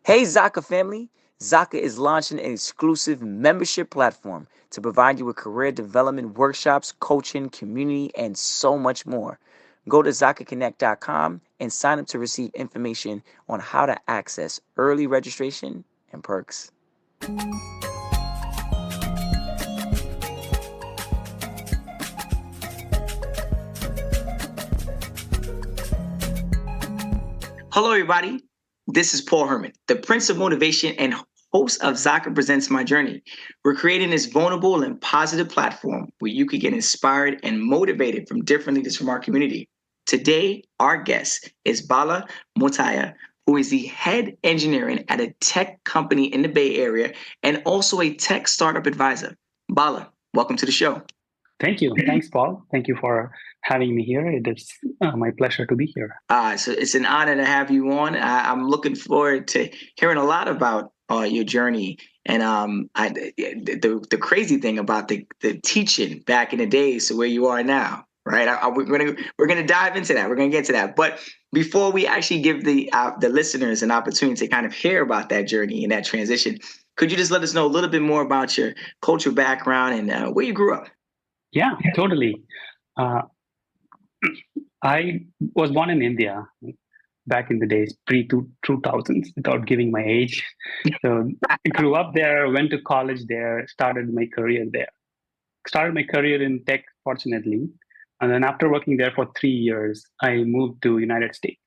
Hey Zaka family! Zaka is launching an exclusive membership platform to provide you with career development workshops, coaching, community, and so much more. Go to ZakaConnect.com and sign up to receive information on how to access early registration and perks. Hello, everybody. This is Paul Herman, the Prince of Motivation and host of Zaka Presents My Journey. We're creating this vulnerable and positive platform where you can get inspired and motivated from different leaders from our community. Today, our guest is Bala Muthiah, who is the head engineering at a tech company in the Bay Area and also a tech startup advisor. Bala, welcome to the show. Thank you. Thanks, Paul. Thank you for having me here. It is my pleasure to be here. So it's an honor to have you on. I'm looking forward to hearing a lot about your journey. And the crazy thing about the teaching back in the days to where you are now, right? We're gonna dive into that. We're gonna get to that. But before we actually give the listeners an opportunity to kind of hear about that journey and that transition, could you just let us know a little bit more about your cultural background and where you grew up? Yeah, totally. I was born in India back in the days, pre-2000s, without giving my age. So I grew up there, went to college there, started my career there. Started my career in tech, fortunately. And then after working there for 3 years, I moved to United States.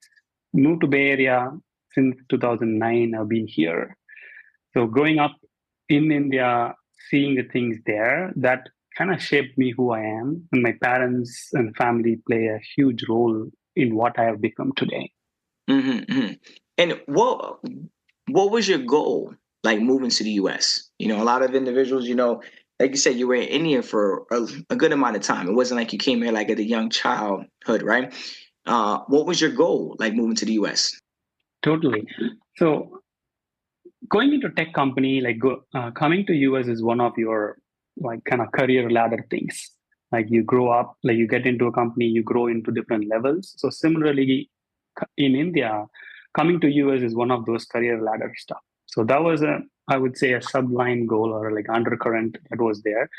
Moved to Bay Area since 2009. I've been here. So growing up in India, seeing the things there, that kind of shaped me who I am. And my parents and family play a huge role in what I have become today. Mm-hmm. And what was your goal like moving to the U.S.? You know, a lot of individuals, like you said, you were in India for a good amount of time. It wasn't like you came here like at a young childhood, right? What was your goal like moving to the U.S.? Totally. So going into tech company, coming to US is one of your like kind of career ladder things. Like you grow up, like you get into a company, you grow into different levels. So similarly, in India, coming to US is one of those career ladder stuff. So that was I would say, a sublime goal or like undercurrent that was there.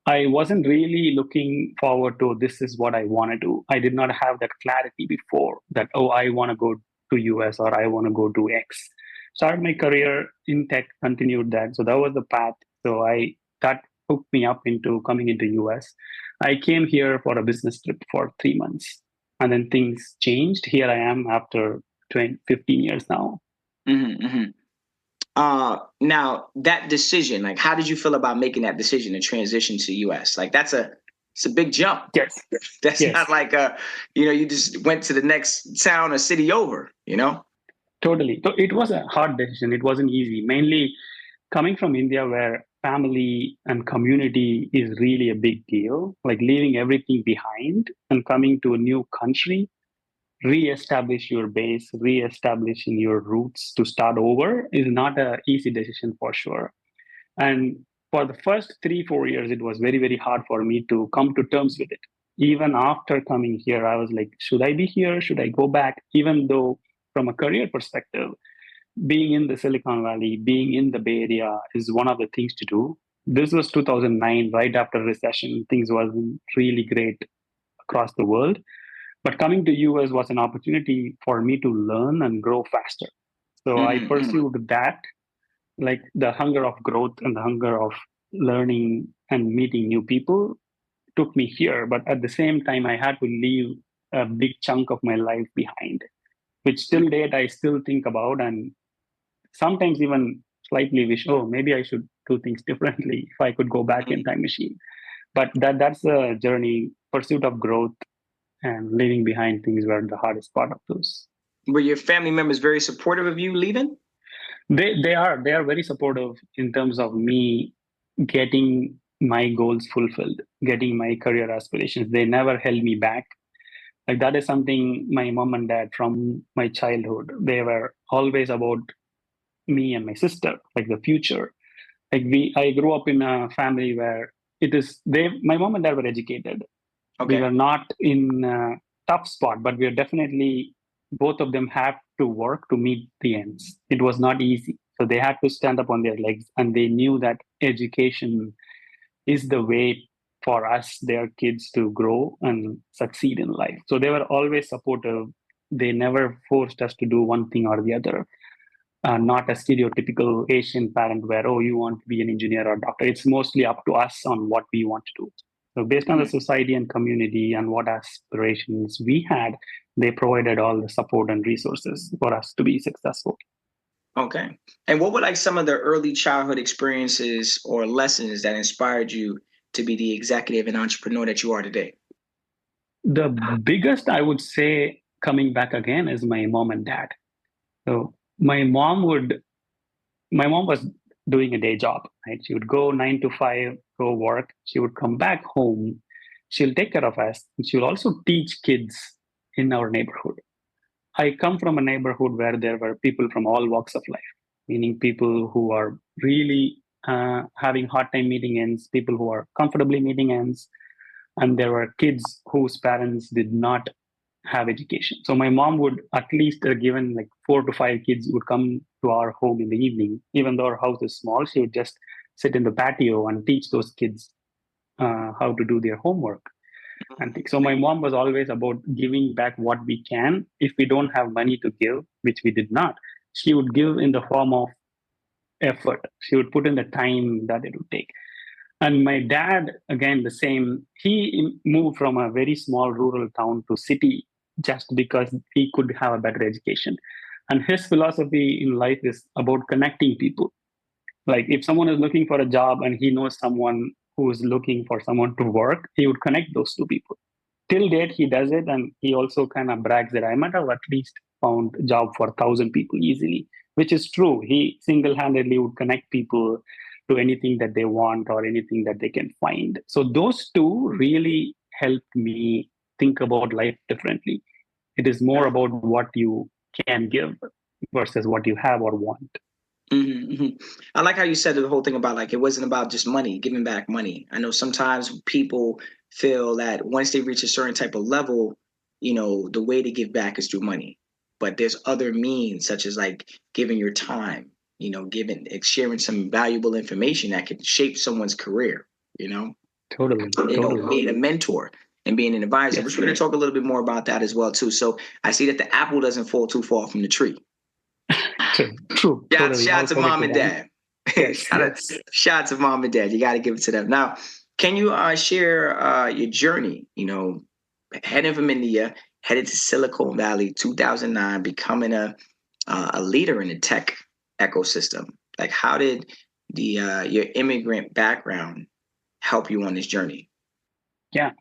I wasn't really looking forward to this is what I want to do. I did not have that clarity before that, oh, I want to go to US or I want to go do X. Started my career in tech, continued that. So that was the path. So that hooked me up into coming into US. I came here for a business trip for 3 months. And then things changed. Here I am after 15 years now. Mm-hmm, mm-hmm. Now that decision, like, how did you feel about making that decision to transition to US? Like, it's a big jump. Yes. That's not like you just went to the next town or city over, Totally. So it was a hard decision. It wasn't easy. Mainly coming from India, where family and community is really a big deal, like leaving everything behind and coming to a new country, re-establish your base, re-establishing your roots to start over is not an easy decision for sure. And for the first 3 4 years, it was very, very hard for me to come to terms with it. Even after coming here, I was like, should I be here? Should I go back? Even though, from a career perspective, being in the Silicon Valley, being in the Bay Area is one of the things to do. This was 2009, right after recession. Things wasn't really great across the world. But coming to US was an opportunity for me to learn and grow faster. So I pursued that, like the hunger of growth and the hunger of learning and meeting new people took me here. But at the same time, I had to leave a big chunk of my life behind, which till date I still think about and sometimes even slightly wish, oh, maybe I should do things differently if I could go back in time machine. But that's a journey, pursuit of growth and leaving behind things were the hardest part of those. Were your family members very supportive of you leaving? They are very supportive in terms of me getting my goals fulfilled, getting my career aspirations. They never held me back. Like that is something my mom and dad from my childhood, they were always about me and my sister, like the future. I grew up in a family where my mom and dad were educated. Okay. We were not in a tough spot, but we are definitely both of them have to work to meet the ends. It was not easy. So they had to stand up on their legs, and they knew that education is the way for us, their kids, to grow and succeed in life. So they were always supportive. They never forced us to do one thing or the other. Not a stereotypical Asian parent where, oh, you want to be an engineer or doctor. It's mostly up to us on what we want to do. So based on the society and community and what aspirations we had, they provided all the support and resources for us to be successful. Okay. And what were like some of the early childhood experiences or lessons that inspired you to be the executive and entrepreneur that you are today? The biggest, I would say, coming back again, is my mom and dad. So my mom was doing a day job, right? She would go 9 to 5, go work. She would come back home. She'll take care of us. She'll also teach kids in our neighborhood. I come from a neighborhood where there were people from all walks of life, meaning people who are really having hard time meeting ends, people who are comfortably meeting ends, and there were kids whose parents did not have education. So my mom would at least given like 4 to 5 kids would come to our home in the evening. Even though our house is small, she would just sit in the patio and teach those kids how to do their homework. And so my mom was always about giving back what we can. If we don't have money to give, which we did not, she would give in the form of effort. She would put in the time that it would take. And my dad, again, the same. He moved from a very small rural town to city just because he could have a better education. And his philosophy in life is about connecting people. Like if someone is looking for a job and he knows someone who is looking for someone to work, he would connect those two people. Till date, he does it, and he also kind of brags that I might have at least found a job for 1,000 people easily, which is true. He single-handedly would connect people to anything that they want or anything that they can find. So those two really helped me think about life differently. It is more about what you can give versus what you have or want. I like how you said the whole thing about like it wasn't about just money, giving back money. I know sometimes people feel that once they reach a certain type of level, the way to give back is through money. But there's other means, such as like giving your time, giving, sharing some valuable information that could shape someone's career, Totally. being a mentor and being an advisor. Yes. We're going to talk a little bit more about that as well too. So I see that the apple doesn't fall too far from the tree. True. Totally. Shout out to mom and dad. Yes, shout out to mom and dad. You got to give it to them. Now, can you share your journey? Heading from India, headed to Silicon Valley, 2009, becoming a leader in the tech ecosystem. Like, how did your immigrant background help you on this journey? Yeah.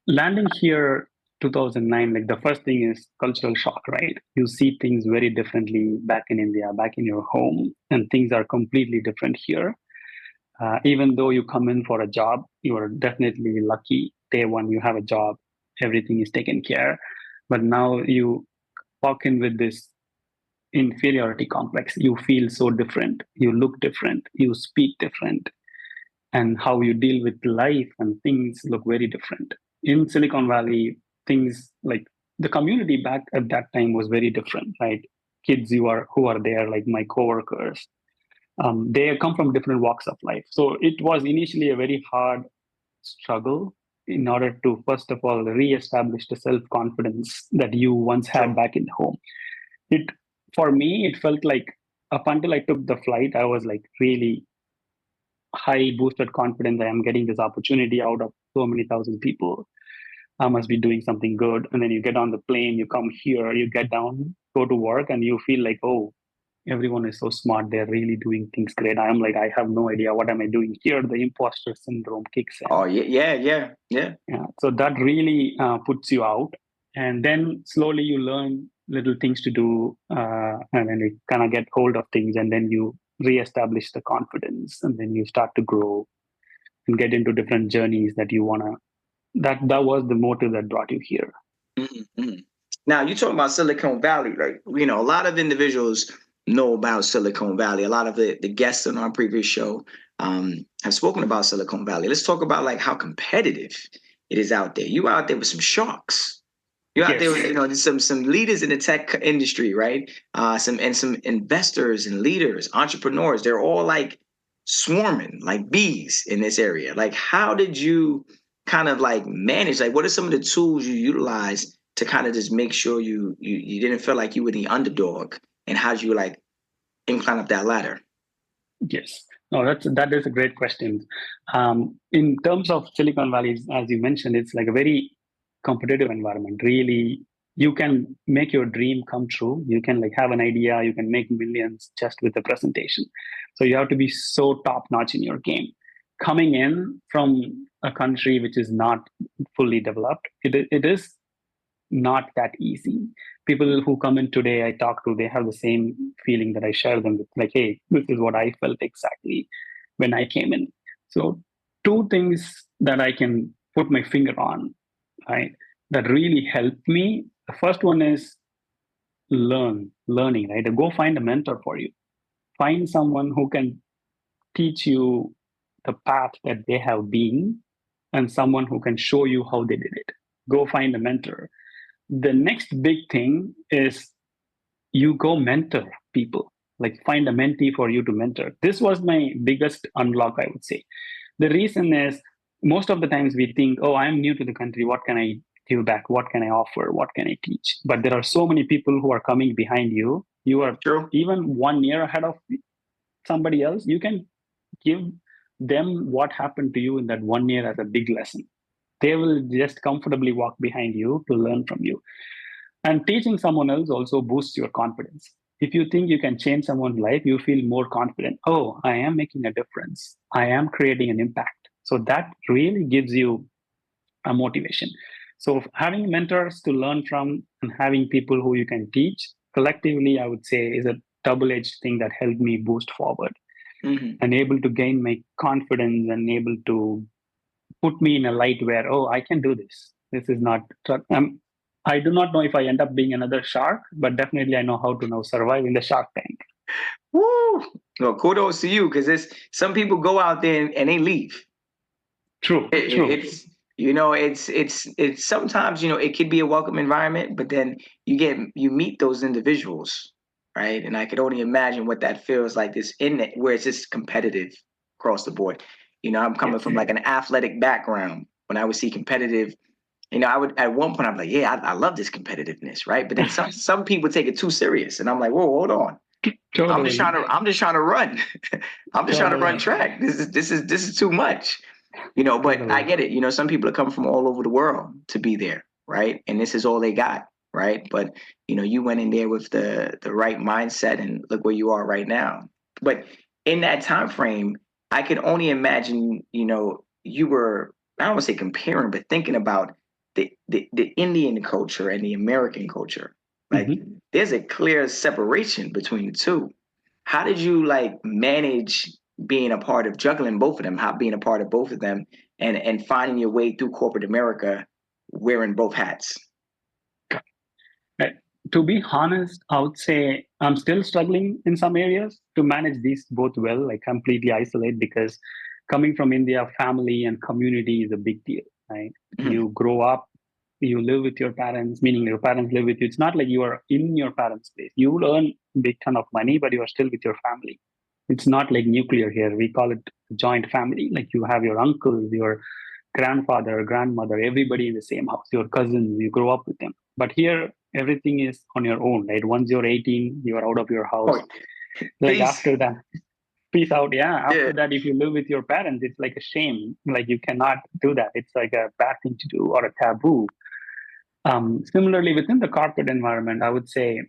Landing here 2009, like the first thing is cultural shock, right? You see things very differently back in India, back in your home, and things are completely different here. Even though you come in for a job, you are definitely lucky. Day one, you have a job, everything is taken care. But now you walk in with this inferiority complex. You feel so different. You look different. You speak different. And how you deal with life and things look very different. In Silicon Valley, things like the community back at that time was very different, right? Kids who are there, like my coworkers, they come from different walks of life. So it was initially a very hard struggle in order to, first of all, reestablish the self-confidence that you once had back in home. It, for me, it felt like up until I took the flight, I was like really high boosted confidence. I am getting this opportunity out of so many thousand people. I must be doing something good. And then you get on the plane, you come here, you get down, go to work, and you feel like, oh, everyone is so smart. They're really doing things great. I'm like, I have no idea what am I doing here. The imposter syndrome kicks in. Oh, yeah. So that really puts you out. And then slowly you learn little things to do, and then you kind of get hold of things, and then you reestablish the confidence, and then you start to grow and get into different journeys that you want to. That was the motive that brought you here. Mm-hmm. Now, you talking about Silicon Valley, like, a lot of individuals know about Silicon Valley. A lot of the guests on our previous show have spoken about Silicon Valley. Let's talk about like how competitive it is out there. You out there with some sharks. You're out there Yes. with, there's some leaders in the tech industry, right? Some investors and leaders, entrepreneurs. They're all like swarming like bees in this area. Like, how did you kind of like manage? Like, what are some of the tools you utilize to kind of just make sure you didn't feel like you were the underdog? And how did you like incline up that ladder? Yes. No, that is a great question. In terms of Silicon Valley, as you mentioned, it's like a very competitive environment. Really, you can make your dream come true. You can like have an idea. You can make millions just with a presentation. So you have to be so top notch in your game. Coming in from a country which is not fully developed, it is not that easy. People who come in today, I talk to, they have the same feeling that I share them with, like, hey, this is what I felt exactly when I came in. So, two things that I can put my finger on, right, that really helped me. The first one is learning, right? Go find a mentor for you. Find someone who can teach you the path that they have been and someone who can show you how they did it. Go find a mentor. The next big thing is you go mentor people, like find a mentee for you to mentor. This was my biggest unlock, I would say. The reason is most of the times we think, oh, I'm new to the country, what can I give back, what can I offer, what can I teach? But there are so many people who are coming behind you. You are True. even 1 year ahead of somebody else. You can give them what happened to you in that 1 year as a big lesson. They will just comfortably walk behind you to learn from you. And teaching someone else also boosts your confidence. If you think you can change someone's life, you feel more confident. Oh, I am making a difference. I am creating an impact. So that really gives you a motivation. So having mentors to learn from and having people who you can teach collectively, I would say, is a double-edged thing that helped me boost forward Mm-hmm. and able to gain my confidence and able to put me in a light where, oh, I can do this. This is not, I do not know if I end up being another shark, but definitely I know how to now survive in the shark tank. Woo! Well, kudos to you because it's some people go out there and they leave. True, true. It's it's sometimes it could be a welcome environment, but then you meet those individuals, right? And I could only imagine what that feels like. This in it where it's just competitive across the board. I'm coming Yes. from like an athletic background. When I would see competitive, I would at one point I'm like, yeah, I love this competitiveness, right? But then some people take it too serious, and I'm like, whoa, hold on. Totally. I'm just trying to run. I'm just trying to run Totally. track. This is too much. But I Totally. get it. Some people are coming from all over the world to be there, right? And this is all they got, right? But you went in there with the right mindset, and look where you are right now. But in that time frame, I could only imagine, you were, I don't want to say comparing, but thinking about the Indian culture and the American culture. Like Mhm. there's a clear separation between the two. How did you like manage being a part of juggling both of them, how being a part of both of them and finding your way through corporate America wearing both hats? Right. To be honest, I would say I'm still struggling in some areas to manage these both well, like completely isolate because coming from India, family and community is a big deal, right? Mhm. You grow up, you live with your parents, meaning your parents live with you. It's not like you are in your parents' place. You will earn a big ton of money, but you are still with your family. It's not like nuclear here. We call it joint family. Like you have your uncles, your grandfather, grandmother, everybody in the same house, your cousins, you grow up with them. But here, everything is on your own, right? Once you're 18, you're out of your house. Oh, Like peace. after that, peace out. Yeah. Yeah. After that, if you live with your parents, it's like a shame. Like you cannot do that. It's like a bad thing to do or a taboo. Similarly, within the corporate environment, I would say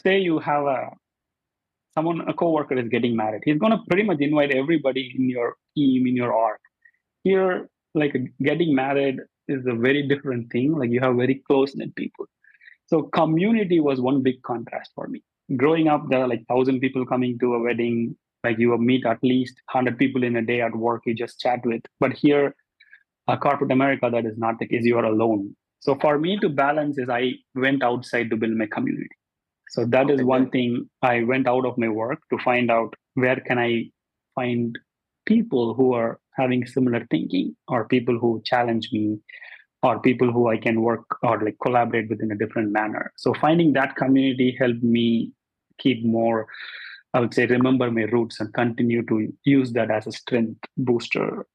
you have a coworker is getting married. He's going to pretty much invite everybody in your team, in your org. Here, like getting married is a very different thing. Like you have very close knit people. So community was one big contrast for me. Growing up, there are like 1,000 people coming to a wedding. Like you will meet at least 100 people in a day at work. You just chat with. But here, corporate America, that is not the case. You are alone. So for me to balance is I went outside to build my community. So that is Okay, one good. thing. I went out of my work to find out where can I find people who are having similar thinking or people who challenge me or people who I can work or like collaborate with in a different manner. So finding that community helped me keep more, I would say, remember my roots and continue to use that as a strength booster.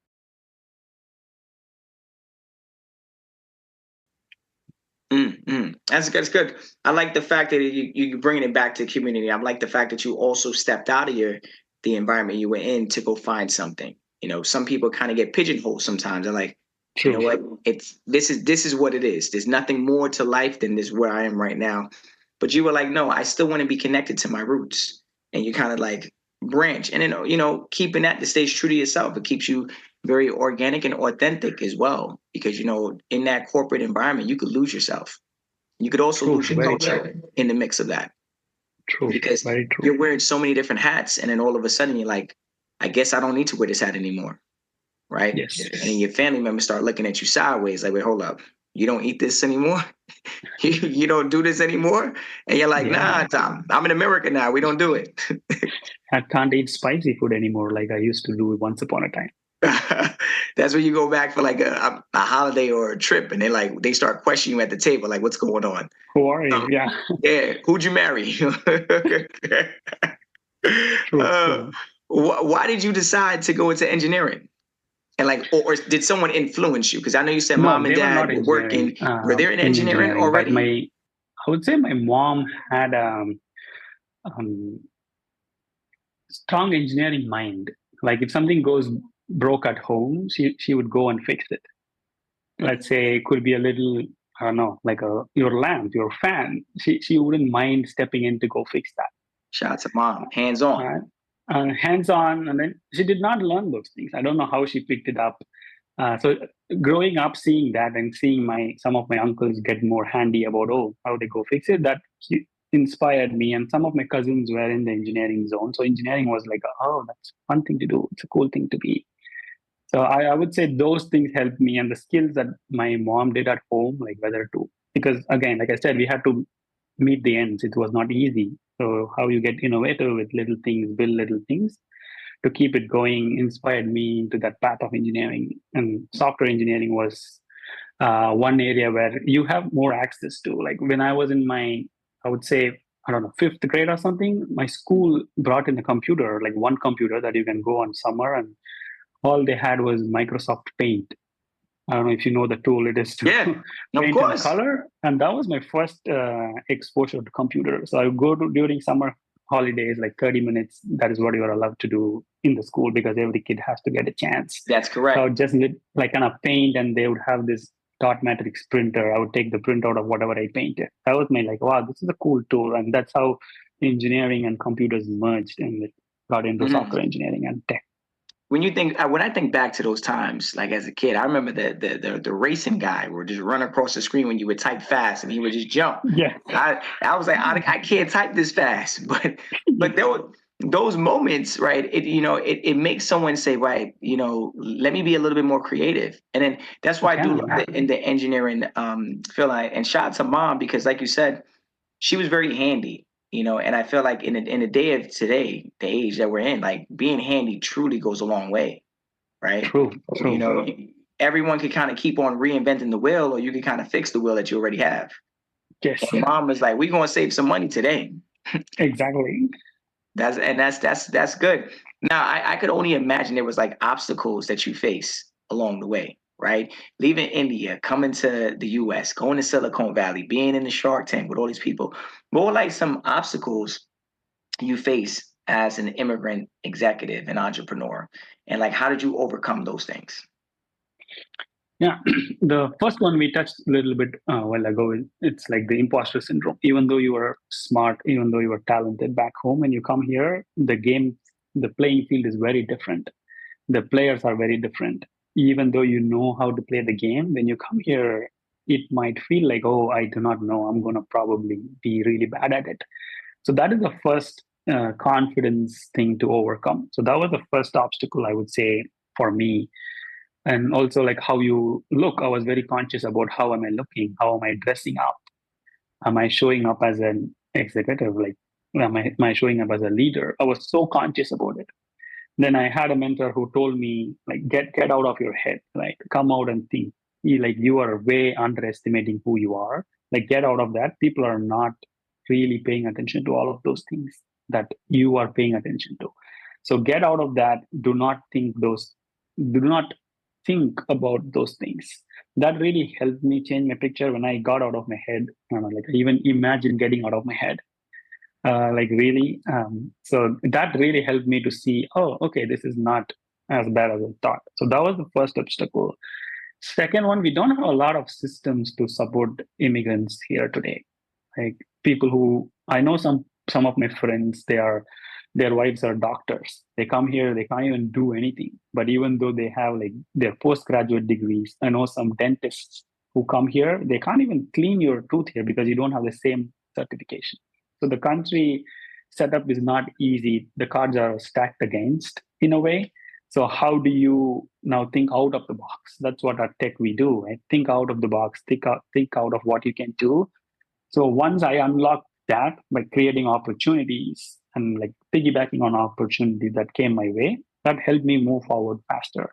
That's good. I like the fact that you bringing it back to the community. I like the fact that you also stepped out of the environment you were in to go find something. You know, some people kind of get pigeonholed sometimes. They're like, you know True. what, it's this is what it is. There's nothing more to life than this where I am right now. But you were like, no, I still want to be connected to my roots. And you kind of like branch. And then, keeping that to stay true to yourself, it keeps you very organic and authentic as well. Because, in that corporate environment, you could lose yourself. You could also True. lose your Very culture true. in the mix of that. True. Because Very true. you're wearing so many different hats. And then all of a sudden you're like, I guess I don't need to wear this hat anymore. Right. Yes. And then your family members start looking at you sideways, like, wait, hold up. You don't eat this anymore? you don't do this anymore? And you're like, Yeah. nah, Tom, I'm in America now. We don't do it. I can't eat spicy food anymore like I used to do once upon a time. That's when you go back for like a holiday or a trip, and they start questioning you at the table, like, what's going on? Who are you? Yeah. Yeah, who'd you marry? True. uh, True. why did you decide to go into engineering? And or did someone influence you? Because I know you said No, mom and they were not dad were engineering, working. Were they in in engineering engineering, but already? I would say my mom had um, strong engineering mind. Like if something goes broke at home, she would go and fix it. Let's say it could be a little, I don't know, like your lamp, your fan. She wouldn't mind stepping in to go fix that. Shout out to mom, hands on. Right? Hands on, and then she did not learn those things. I don't know how she picked it up. So growing up, seeing that and seeing some of my uncles get more handy about how they go fix it, that inspired me. And some of my cousins were in the engineering zone, so engineering was like, oh, that's a fun thing to do. It's a cool thing to be. So I would say those things helped me, and the skills that my mom did at home, like whether to, because again, like I said, we had to meet the ends. It was not easy. So how you get innovative with little things, build little things to keep it going, inspired me into that path of engineering. And software engineering was one area where you have more access to. Like when I was in I would say, I don't know, fifth grade or something, my school brought in a computer, like one computer that you can go on summer, and all they had was Microsoft Paint. I don't know if you know the tool it is to Yeah, of paint and course. color. And that was my first exposure to computer. So I would go to during summer holidays, like 30 minutes. That is what you are allowed to do in the school because every kid has to get a chance. That's So I correct. would just like kind of paint, and they would have this dot matrix printer. I would take the printout of whatever I painted. That was my like, wow, this is a cool tool. And that's how engineering and computers merged, and it got into Mhm. software engineering and tech. When I think back to those times, like as a kid, I remember the racing guy would just run across the screen when you would type fast, and he would just jump. Yeah. I was like, I can't type this fast, but there were those moments, right? It makes someone say, right, let me be a little bit more creative, and then that's why I do Yeah. love it in the engineering feel like. And shout out to mom because, like you said, she was very handy, and I feel like in the day of today, the age that we're in, like being handy truly goes a long way, right? True. So, True. everyone can kind of keep on reinventing the wheel, or you can kind of fix the wheel that you already have. Yes. And mom was like, "We're gonna save some money today." Exactly. That's good. Now I could only imagine there was like obstacles that you face along the way, right? Leaving India, coming to the US, going to Silicon Valley, being in the Shark Tank with all these people. What were like some obstacles you face as an immigrant executive and entrepreneur? And like how did you overcome those things? Yeah. The first one we touched a little bit a while ago. It's like the imposter syndrome. Even though you are smart, even though you are talented back home, and you come here, the playing field is very different. The players are very different. Even though you know how to play the game, when you come here, it might feel like, oh, I do not know. I'm going to probably be really bad at it. So that is the first confidence thing to overcome. So that was the first obstacle I would say for me. And also like how you look, I was very conscious about how am I looking, how am I dressing up, am I showing up as an executive, like am I showing up as a leader. I was so conscious about it. Then I had a mentor who told me like get out of your head, like come out and think. you are way underestimating who you are. Like, get out of that. People are not really paying attention to all of those things that you are paying attention to. So get out of that. Do not think about those things. That really helped me change my picture when I got out of my head. Like, I even imagine getting out of my head. Like, really. So that really helped me to see, oh, okay, this is not as bad as I thought. So that was the first obstacle. Second one, we don't have a lot of systems to support immigrants here today. Like, people who I know, some of my friends, their wives are doctors. They come here, they can't even do anything. But even though they have like their postgraduate degrees, I know some dentists who come here, they can't even clean your tooth here because you don't have the same certification. So the country setup is not easy. The cards are stacked against in a way. So how do you now think out of the box? That's what at tech we do. Right? Think out of the box. Think out of what you can do. So once I unlocked that by creating opportunities and like piggybacking on opportunity that came my way, that helped me move forward faster.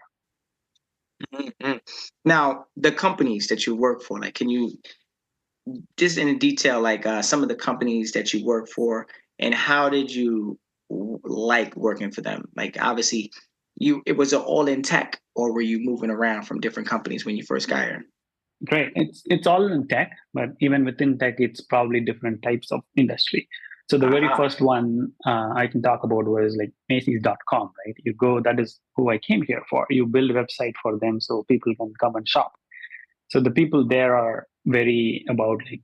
Mm-hmm. Now, the companies that you work for, like, can you just in detail, like some of the companies that you work for, and how did you like working for them? Like, obviously, it was all in tech, or were you moving around from different companies when you first got here? Great. It's all in tech, but even within tech, it's probably different types of industry. So the very Aha. first one I can talk about was like Macy's.com, right? You go, that is who I came here for. You build a website for them so people can come and shop. So the people there are very about like,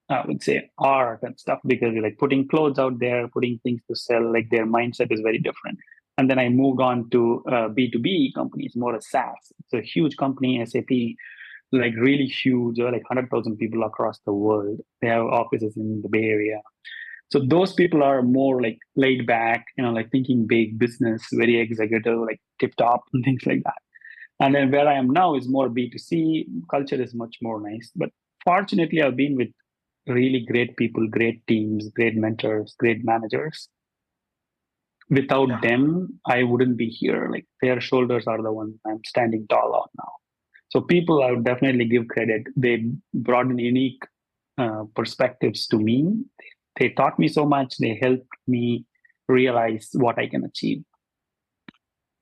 I would say, art and stuff, because you're like putting clothes out there, putting things to sell, like their mindset is very different. And then I moved on to B2B companies, more a SaaS. It's a huge company, SAP, like really huge, like 100,000 people across the world. They have offices in the Bay Area. So those people are more like laid back, like thinking big business, very executive, like tip top and things like that. And then where I am now is more B2C. Culture is much more nice. But fortunately, I've been with really great people, great teams, great mentors, great managers. Without them, I wouldn't be here. Like, their shoulders are the ones I'm standing tall on now. So people, I would definitely give credit. They brought in unique perspectives to me. They taught me so much. They helped me realize what I can achieve.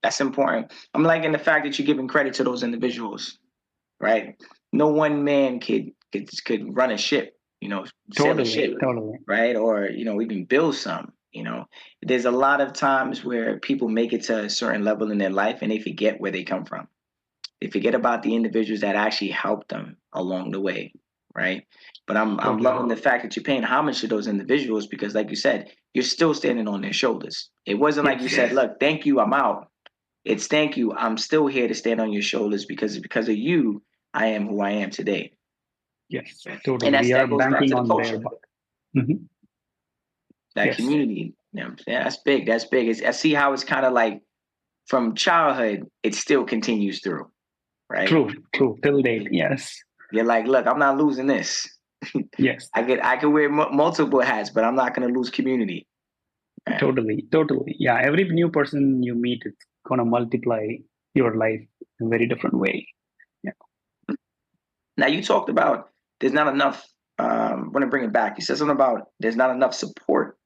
That's important. I'm liking the fact that you're giving credit to those individuals, right? No one man could run a ship, sail a ship, Totally. right? Or even build some. There's a lot of times where people make it to a certain level in their life and they forget where they come from. They forget about the individuals that actually helped them along the way, right? But I'm loving the fact that you're paying homage to those individuals because, like you said, you're still standing on their shoulders. It wasn't like you said, "Look, thank you, I'm out." It's thank you, I'm still here to stand on your shoulders because of you, I am who I am today. Yes, And totally. We are that goes back banking to the on their culture, buck. Mm-hmm. that Yes, community. Yeah, that's big. That's big. I see how it's kind of like from childhood, it still continues through, right? true. Till date, yes. You're like, look, I'm not losing this. Yes, I could wear multiple hats, but I'm not going to lose community. Right? totally. Yeah, every new person you meet, it's going to multiply your life in a very different way. Yeah. Now you talked about there's not enough. Want to bring it back. You said something about there's not enough support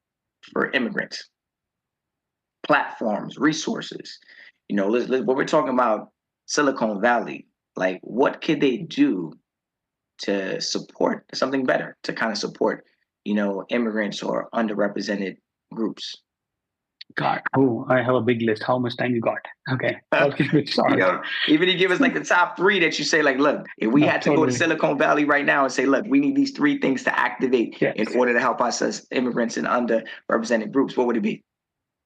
for immigrants, platforms, resources. What we're talking about, Silicon Valley. Like, what could they do to support something better, to kind of support, immigrants or underrepresented groups? God, oh, I have a big list. How much time you got? Okay, I'll keep it short. Even you give us like the top three that you say, like, look, if we had to go to Totally. Silicon Valley right now and say, look, we need these three things to activate Yes. in order to help us as immigrants and underrepresented groups, what would it be?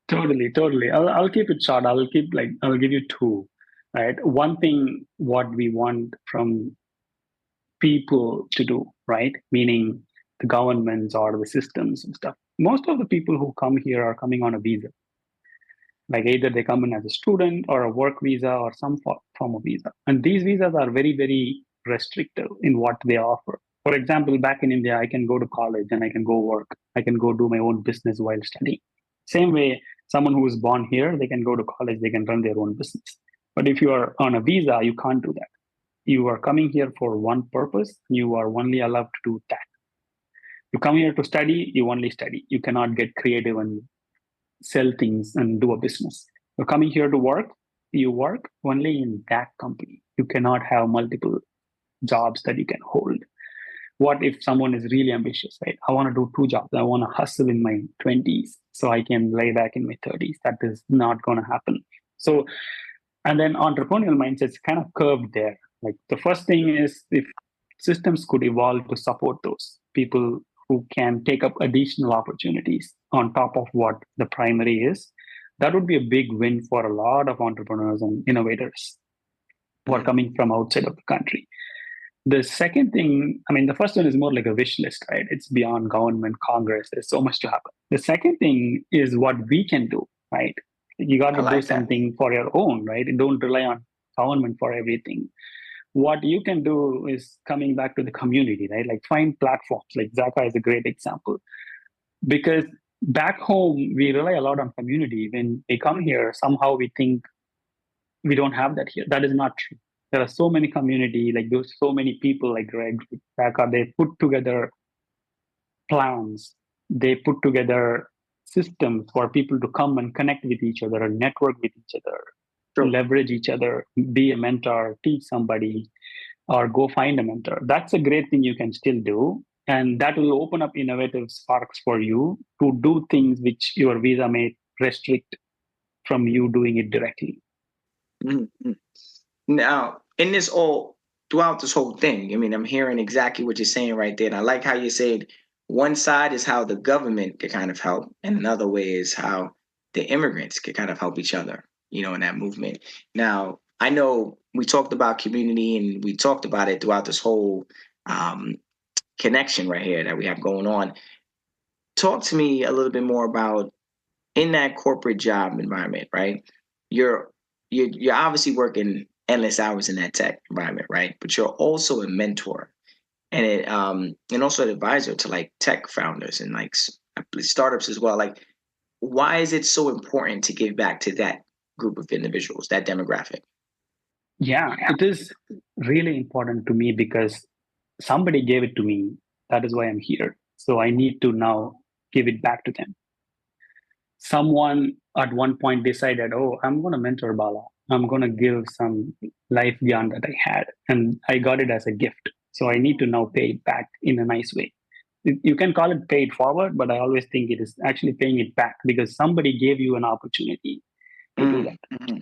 Totally. I'll keep it short. I'll give you two. Right. One thing, what we want from people to do, right? Meaning the governments or the systems and stuff. Most of the people who come here are coming on a visa. Like, either they come in as a student or a work visa or some form of visa. And these visas are very, very restrictive in what they offer. For example, back in India, I can go to college and I can go work. I can go do my own business while studying. Same way, someone who is born here, they can go to college, they can run their own business. But if you are on a visa, you can't do that. You are coming here for one purpose. You are only allowed to do that. You come here to study, you only study. You cannot get creative and sell things and do a business. You're coming here to work, you work only in that company. You cannot have multiple jobs that you can hold. What if someone is really ambitious, right? I want to do two jobs. I want to hustle in my 20s so I can lay back in my 30s. That is not going to happen. So, and then entrepreneurial mindset's kind of curved there. Like the first thing is if systems could evolve to support those people who can take up additional opportunities on top of what the primary is, that would be a big win for a lot of entrepreneurs and innovators who are coming from outside of the country. The second thing, I mean, the first one is more like a wish list, right? It's beyond government, Congress. There's so much to happen. The second thing is what we can do, right? You got I to do like that. something for your own, right? Don't rely on government for everything. What you can do is coming back to the community, right? Like find platforms. Like Zaka is a great example because back home we rely a lot on community. When we come here, somehow we think we don't have that here. That is not true. There are so many community, like there's so many people like Greg, Zaka, they put together plans, they put together systems for people to come and connect with each other and network with each other, True. leverage each other, be a mentor, teach somebody, or go find a mentor. That's a great thing you can still do. And that will open up innovative sparks for you to do things which your visa may restrict from you doing it directly. Mm-hmm. Now, in this all throughout this whole thing, I mean, I'm hearing exactly what you're saying right there. And I like how you said one side is how the government could kind of help, and another way is how the immigrants could kind of help each other, in that movement. Now, I know we talked about community and we talked about it throughout this whole um, connection right here that we have going on. Talk to me a little bit more about in that corporate job environment, right? You're you're obviously working endless hours in that tech environment, right? But you're also a mentor and also an advisor to like tech founders and like startups as well. Like, why is it so important to give back to that group of individuals, that demographic? Yeah, it is really important to me because somebody gave it to me. That is why I'm here. So I need to now give it back to them. Someone at one point decided, oh, I'm going to mentor Bala. I'm going to give some life beyond that I had. And I got it as a gift. So I need to now pay it back in a nice way. You can call it paid forward, but I always think it is actually paying it back because somebody gave you an opportunity to do that. Mm-hmm.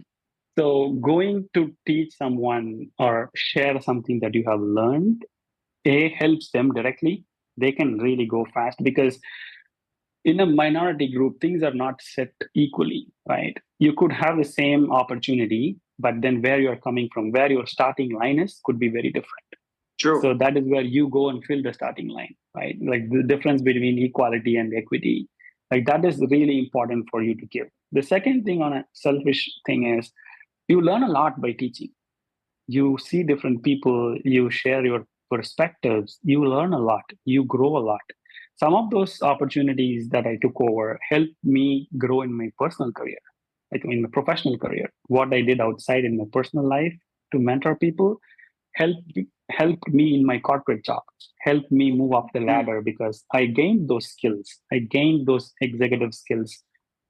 So going to teach someone or share something that you have learned, helps them directly. They can really go fast because in a minority group, things are not set equally, right? You could have the same opportunity, but then where you're coming from, where your starting line is, could be very different. True. So that is where you go and fill the starting line, right? Like the difference between equality and equity, like that is really important for you to give. The second thing on a selfish thing is you learn a lot by teaching. You see different people, you share your perspectives, you learn a lot, you grow a lot. Some of those opportunities that I took over helped me grow in my personal career, like in my professional career. What I did outside in my personal life to mentor people helped helped me in my corporate job, helped me move up the ladder because I gained those skills. I gained those executive skills,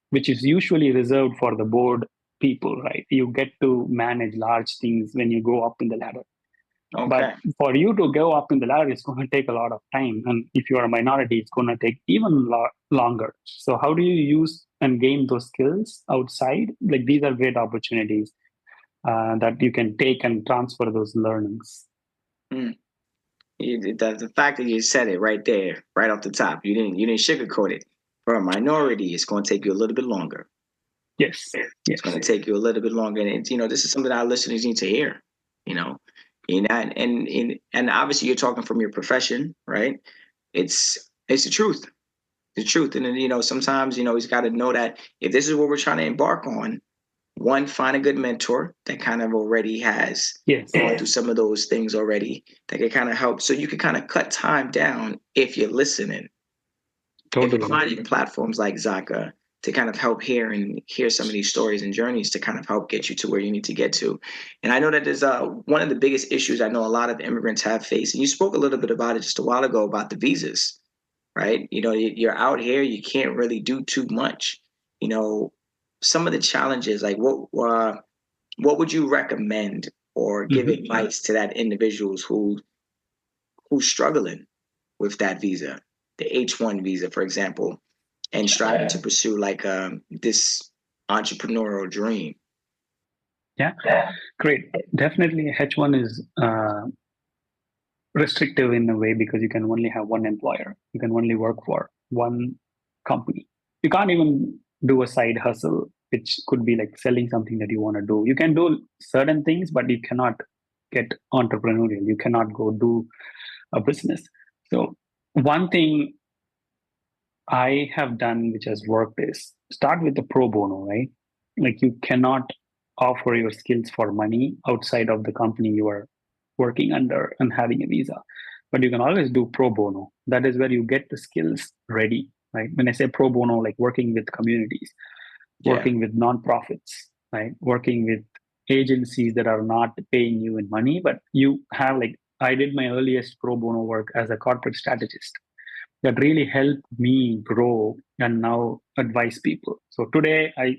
which is usually reserved for the board people, right? You get to manage large things when you go up in the ladder. Okay. But for you to go up in the ladder, it's going to take a lot of time. And if you're a minority, it's going to take even longer. So, how do you use and gain those skills outside? Like, these are great opportunities that you can take and transfer those learnings. The fact that you said it right there, right off the top, you didn't sugarcoat it. For a minority, it's going to take you a little bit longer. Yes. It's going to take you a little bit longer, and this is something our listeners need to hear. And obviously you're talking from your profession, right? It's the truth, and then sometimes he's got to know that if this is what we're trying to embark on, one, find a good mentor that kind of already has gone through some of those things already that can kind of help, so you can kind of cut time down if you're listening. Totally. If you're finding platforms like Zaka, to kind of help hear some of these stories and journeys to kind of help get you to where you need to get to. And I know that there's one of the biggest issues I know a lot of immigrants have faced, and you spoke a little bit about it just a while ago about the visas, right? You know, you're out here, you can't really do too much. You know, some of the challenges, like what would you recommend or give advice to that individuals who's struggling with that visa, the H-1 visa, for example, and striving to pursue like this entrepreneurial dream? Yeah, great. Definitely, H1 is restrictive in a way because you can only have one employer. You can only work for one company. You can't even do a side hustle, which could be like selling something that you want to do. You can do certain things, but you cannot get entrepreneurial. You cannot go do a business. So one thing I have done, which has worked, is start with the pro bono, right? Like you cannot offer your skills for money outside of the company you are working under and having a visa. But you can always do pro bono. That is where you get the skills ready, right? When I say pro bono, like working with communities, working with nonprofits, right? Working with agencies that are not paying you in money, but you have like, I did my earliest pro bono work as a corporate strategist that really helped me grow and now advise people. So today I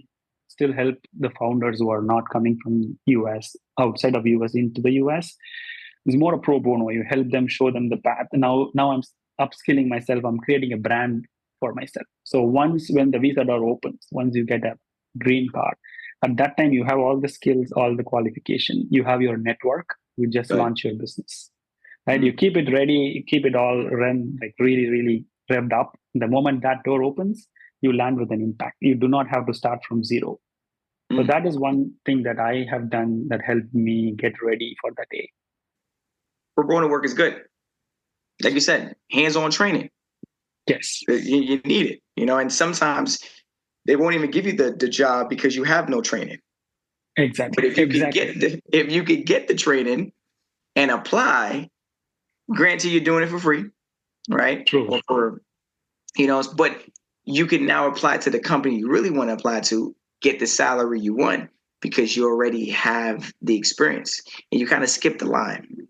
still help the founders who are not coming from US, outside of US into the US. It's more a pro bono. You help them, show them the path. And now I'm upskilling myself. I'm creating a brand for myself. So when the visa door opens, once you get a green card, at that time you have all the skills, all the qualification. You have your network. You just launch your business. Right? You keep it ready, you keep it all run like really, really revved up. The moment that door opens, you land with an impact. You do not have to start from zero. So that is one thing that I have done that helped me get ready for that day. Pro bono work is good. Like you said, hands-on training. Yes. You need it, you know, and sometimes they won't even give you the job because you have no training. Exactly. But if you could get the training and apply, granted you're doing it for free, right? True. Or you know, but you can now apply to the company you really want to apply to, get the salary you want because you already have the experience and you kind of skip the line.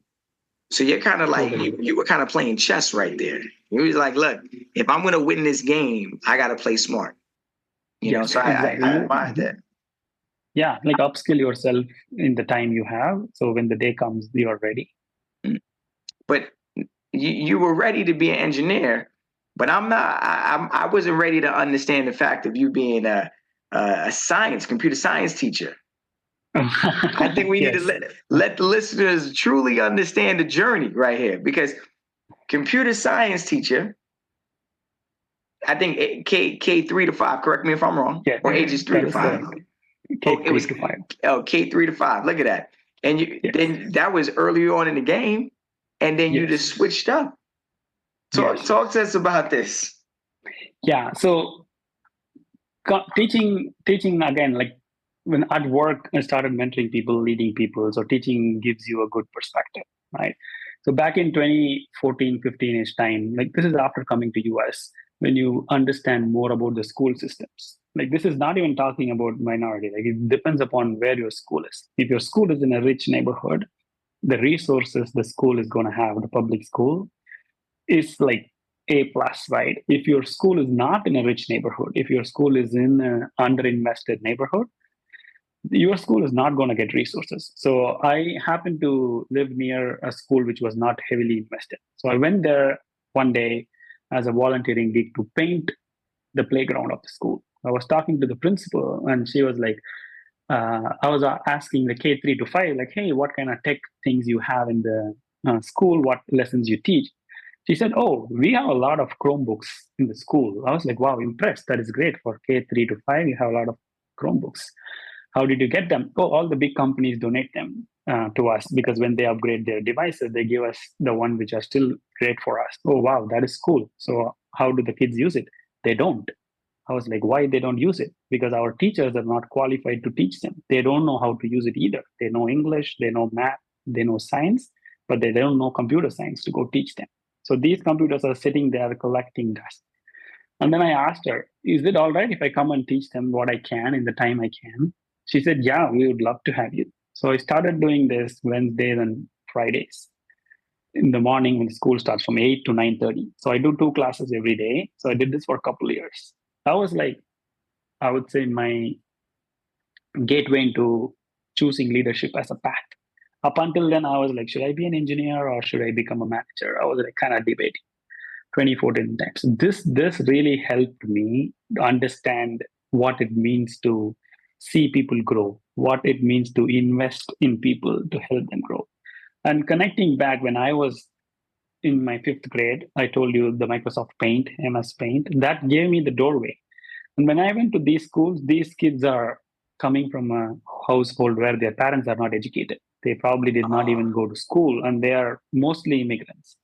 So you're kind of like, you were kind of playing chess right there. You was like, look, if I'm going to win this game, I got to play smart. You know, so exactly. I admire that. Yeah, like upskill yourself in the time you have. So when the day comes, you are ready. But you were ready to be an engineer, but I'm not. I wasn't ready to understand the fact of you being a computer science teacher. I think we need to let the listeners truly understand the journey right here, because computer science teacher, I think K3 to 5. Correct me if I'm wrong. Yeah, or ages 3 to 5. K3 to 5. Oh, K3 to 5. Look at that. And then that was early on in the game, and then you just switched up. Talk to us about this. Yeah. So teaching again, like when at work I started mentoring people, leading people. So teaching gives you a good perspective, right? So back in 2014, 15-ish time, like this is after coming to US, when you understand more about the school systems. Like this is not even talking about minority. Like it depends upon where your school is. If your school is in a rich neighborhood, the resources the school is going to have, the public school, is like A plus, right? If your school is not in a rich neighborhood, if your school is in an underinvested neighborhood, your school is not going to get resources. So I happened to live near a school which was not heavily invested. So I went there one day as a volunteering gig to paint the playground of the school. I was talking to the principal, and she was like, I was asking the K3 to 5, like, hey, what kind of tech things you have in the school? What lessons you teach? She said, oh, we have a lot of Chromebooks in the school. I was like, wow, impressed. That is great. For K3 to 5, you have a lot of Chromebooks. How did you get them? Oh, all the big companies donate them to us, because when they upgrade their devices, they give us the one which are still great for us. Oh, wow, that is cool. So how do the kids use it? They don't. I was like, why they don't use it? Because our teachers are not qualified to teach them. They don't know how to use it either. They know English, they know math, they know science, but they don't know computer science to go teach them. So these computers are sitting there collecting dust. And then I asked her, is it all right if I come and teach them what I can in the time I can? She said, yeah, we would love to have you. So I started doing this Wednesdays and Fridays in the morning when school starts from 8 to 9:30. So I do 2 classes every day. So I did this for a couple of years. That was like, I would say, my gateway into choosing leadership as a path. Up until then, I was like, should I be an engineer or should I become a manager? I was like kind of debating 2014 times. This really helped me understand what it means to see people grow, what it means to invest in people to help them grow. And connecting back when I was in my fifth grade, I told you the Microsoft Paint, MS Paint, that gave me the doorway. And when I went to these schools, these kids are coming from a household where their parents are not educated. They probably did not Uh, even go to school, and they are mostly immigrants.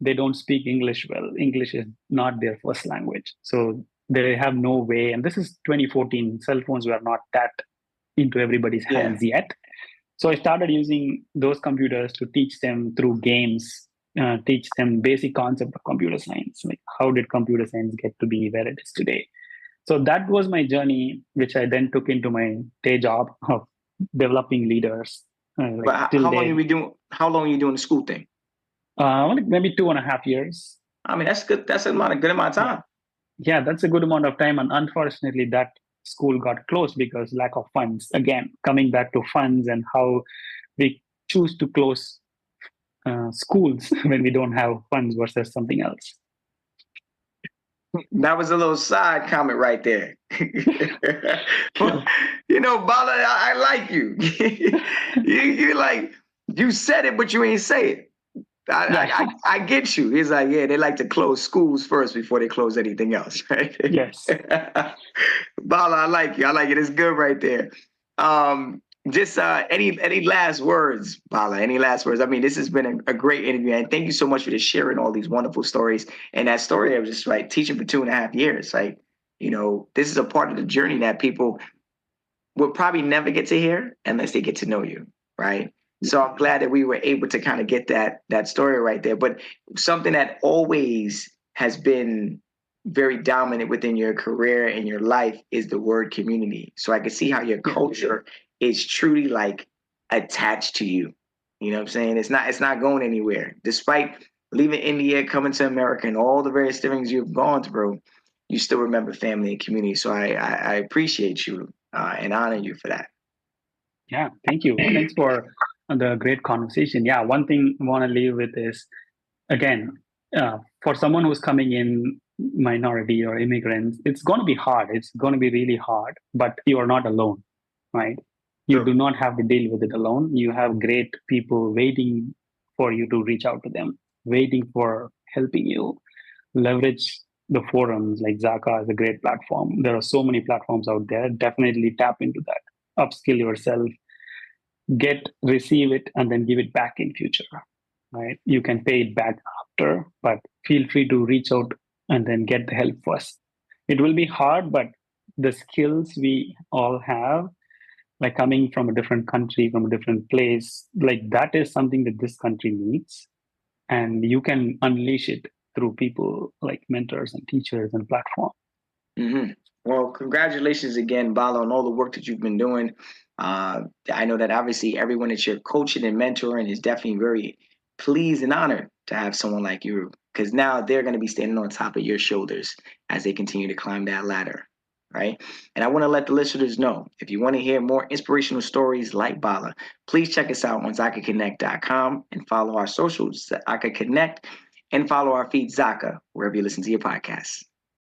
They don't speak English well. English is not their first language. So they have no way. And this is 2014. Cell phones were not that into everybody's yeah. hands yet. So I started using those computers to teach them through games, teach them basic concept of computer science, like how did computer science get to be where it is today. So that was my journey, which I then took into my day job of developing leaders. Like But till how long you date, be doing? How long you doing the school thing? like maybe 2.5 years. I mean, that's good. That's a lot of good amount of Yeah, time. yeah, that's a good amount of time. And unfortunately, that school got closed because lack of funds. Again, coming back to funds and how we choose to close schools when we don't have funds versus something else. That was a little side comment right there. Well, Bala, I like you. You like you said it, but you ain't say it. Yeah, I get you. He's like, yeah, they like to close schools first before they close anything else, right? yes. Bala, I like you. I like it. It's good right there. Just any last words, Bala? Any last words? I mean, this has been a great interview, and thank you so much for just sharing all these wonderful stories. And that story I was just like teaching for 2.5 years. Like, this is a part of the journey that people will probably never get to hear unless they get to know you, right? So I'm glad that we were able to kind of get that story right there. But something that always has been very dominant within your career and your life is the word community. So I can see how your Yeah. culture is truly like attached to you. You know what I'm saying? It's not going anywhere. Despite leaving India, coming to America, and all the various things you've gone through, you still remember family and community. So I appreciate you and honor you for that. Yeah, thank you. Thanks for the great conversation. Yeah, one thing I want to leave with is again, for someone who's coming in minority or immigrants, it's going to be hard. It's going to be really hard, but you are not alone, right? You True. do not have to deal with it alone. You have great people waiting for you to reach out to them, waiting for helping you. Leverage the forums like Zaka is a great platform. There are so many platforms out there. Definitely tap into that. Upskill yourself, receive it, and then give it back in future. Right? You can pay it back after, but feel free to reach out and then get the help first. It will be hard, but the skills we all have, like coming from a different country, from a different place, like that is something that this country needs. And you can unleash it through people like mentors and teachers and platforms. Mm-hmm. Well, congratulations again, Bala, on all the work that you've been doing. I know that obviously everyone that you're coaching and mentoring is definitely very pleased and honored to have someone like you, because now they're going to be standing on top of your shoulders as they continue to climb that ladder, right? And I want to let the listeners know, if you want to hear more inspirational stories like Bala, please check us out on ZakaConnect.com and follow our socials, Zaka Connect, and follow our feed Zaka wherever you listen to your podcasts.